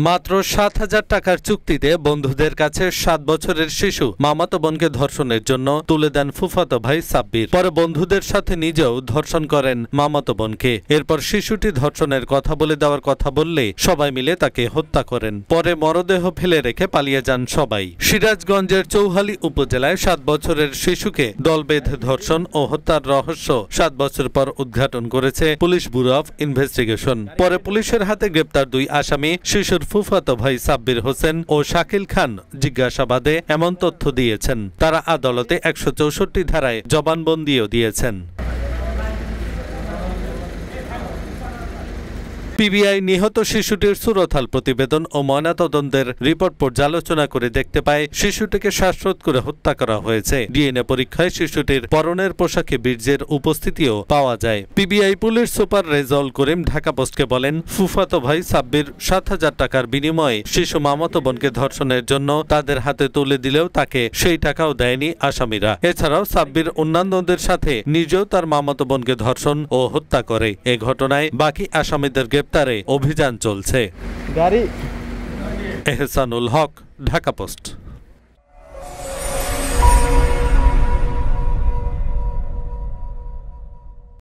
মাত্র ৭,০০০ টাকার চুক্তিতে বন্ধুদের কাছে ৭ বছরের শিশু মামাতো বোনকে ধর্ষণের জন্য তুলে দেন ফুফাতো ভাই সাব্বির। পরে বন্ধুদের সাথে নিজেও ধর্ষণ করেন মামাতো বোনকে। এরপর শিশুটি ধর্ষণের কথা বলে দেওয়ার কথা বললে সবাই মিলে তাকে হত্যা করেন। পরে মরদেহ ফেলে রেখে পালিয়ে যান সবাই। সিরাজগঞ্জের চৌহালি উপজেলায় ৭ বছরের শিশুকে দল বেঁধে ধর্ষণ ও হত্যার রহস্য ৭ বছর পর উদ্ঘাটন করেছে পুলিশ ব্যুরো অব ইনভেস্টিগেশন। পরে পুলিশের হাতে গ্রেপ্তার ২ আসামি শিশুর ফুফাতো ভাই সাব্বির হোসেন ও শাকিল খান জিজ্ঞাসাবাদে এমন তথ্য দিয়েছেন। তারা আদালতে ১৬৪ ধারায় জবানবন্দিও দিয়েছেন। পিবিআই নিহত শিশুটির সুরথাল প্রতিবেদন ও ময়নাতদন্তের রিপোর্ট পর্যালোচনা করে দেখতে পায় শিশুটিকে শ্বাসরোধ করে হত্যা করা হয়েছে। ডিএনএ পরীক্ষায় শিশুটির পরনের পোশাকে বীর্যের উপস্থিতিও পাওয়া যায়। PBI police super Rezaul Karim Dhaka পোস্টকে বলেন, ফুফাতো ভাই সাব্বির ৭,০০০ টাকার বিনিময়ে শিশু মামাতো বোনকে ধর্ষণের জন্য তাদের হাতে তুলে দিলেও তাকে সেই টাকাও দেয়নি আসামিরা। এছাড়াও সাব্বির অন্যান্যদের সাথে নিজেও তার মামাতো বোনকে ধর্ষণ ও হত্যা করে। এ ঘটনায় বাকি আসামিদের গ্রেপ্তারে অভিযান চলছে। এহসানুল হক, ঢাকা পোস্ট।